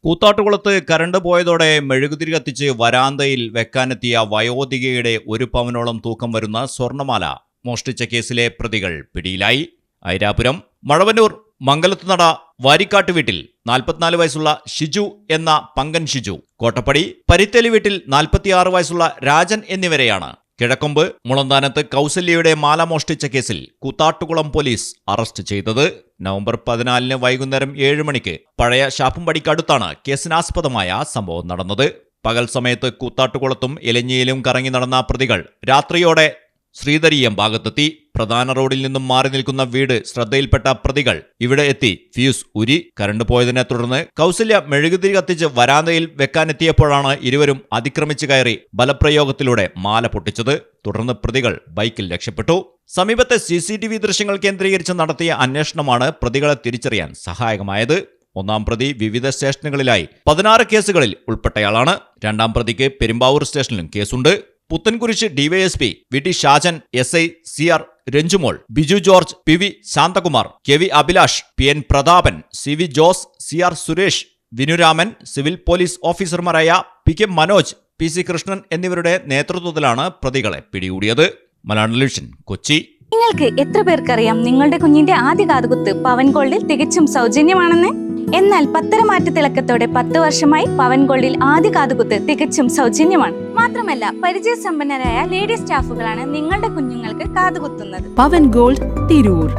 കൂത്താട്ടുകുളത്ത് current പോയതോടെ മെഴുകുതിരി കത്തിച്ച് വരാന്തയിൽ വെക്കാനെത്തിയ വയോധികയുടെ 1 പവനോളം തൂക്കം വരുന്ന സ്വർണമാല മോഷ്ടിച്ച കേസിലെ പ്രതികൾ പിടിയിലായി. ഐരാപുരം മഴവന്നൂർ മംഗലത്തുനട വാരിക്കാട്ട് വീട്ടിൽ 44 വയസ്സുള്ള ഷിജു എന്ന പങ്കൻ ഷിജു, കോട്ടപ്പടി പരിത്തേലി വീട്ടിൽ 46 വയസ്സുള്ള രാജൻ എന്നിവരെയാണ് കിഴക്കൊമ്പ് മുളന്താനത്ത് കൗസല്യയുടെ മാല മോഷ്ടിച്ച കേസിൽ കൂത്താട്ടുകുളം പോലീസ് അറസ്റ്റ് ചെയ്തത്. നവംബർ 14 വൈകുന്നേരം 7 മണിക്ക് പഴയ ഷാപ്പുംപടിക്കടുത്താണ് കേസിനാസ്പദമായ സംഭവം നടന്നത്. പകൽ സമയത്ത് കൂത്താട്ടുകുളത്തും ഇലഞ്ഞിയിലും കറങ്ങി നടന്ന പ്രതികൾ രാത്രിയോടെ ശ്രീധരീയം ഭാഗത്തെത്തി. പ്രധാന റോഡിൽ നിന്നും മാറി നിൽക്കുന്ന വീട് ശ്രദ്ധയിൽപ്പെട്ട പ്രതികൾ ഇവിടെ എത്തി ഫ്യൂസ് ഉരി. കരണ്ട് പോയതിനെ തുടർന്ന് കൗസല്യ മെഴുകുതിരി കത്തിച്ച് വരാന്തയിൽ വെക്കാനെത്തിയപ്പോഴാണ് ഇരുവരും അതിക്രമിച്ചു കയറി ബലപ്രയോഗത്തിലൂടെ മാല പൊട്ടിച്ചത്. തുടർന്ന് പ്രതികൾ ബൈക്കിൽ രക്ഷപ്പെട്ടു. സമീപത്തെ CCTV ദൃശ്യങ്ങൾ കേന്ദ്രീകരിച്ച് നടത്തിയ അന്വേഷണമാണ് പ്രതികളെ തിരിച്ചറിയാൻ സഹായകമായത്. ഒന്നാം പ്രതി വിവിധ സ്റ്റേഷനുകളിലായി 16 കേസുകളിൽ ഉൾപ്പെട്ടയാളാണ്. രണ്ടാം പ്രതിക്ക് പെരുമ്പാവൂർ സ്റ്റേഷനിലും കേസുണ്ട്. Puthenkurish DYSP VT Shajan, SI CR Ranjumol, Biju George, PV Santhakumar, KV Abhilash, PN Prathapan, CV Jose, CR Suresh, Vinuraman, civil police ഓഫീസർമാരായ PK മനോജ്, PC കൃഷ്ണൻ എന്നിവരുടെ നേതൃത്വത്തിലാണ് പ്രതികളെ പിടികൂടിയത്. മലയാളം ടെലിവിഷൻ, കൊച്ചി. നിങ്ങൾക്ക് എത്ര പേർക്കറിയാം നിങ്ങളുടെ കുഞ്ഞിന്റെ ആദ്യ കാതുകുത്ത് പവൻ ഗോൾഡിൽ തികച്ചും സൗജന്യമാണെന്ന്? എന്നാൽ പത്തരമാറ്റ തിളക്കത്തോടെ 10 വർഷമായി പവൻ ഗോൾഡിൽ ആദ്യ കാതുകുത്ത് തികച്ചും സൗജന്യമാണ്. മാത്രമല്ല, പരിചയസമ്പന്നരായ ലേഡി സ്റ്റാഫുകളാണ് നിങ്ങളുടെ കുഞ്ഞുങ്ങൾക്ക് കാതുകുത്തുന്നത്. പവൻ ഗോൾഡ്, തിരൂർ.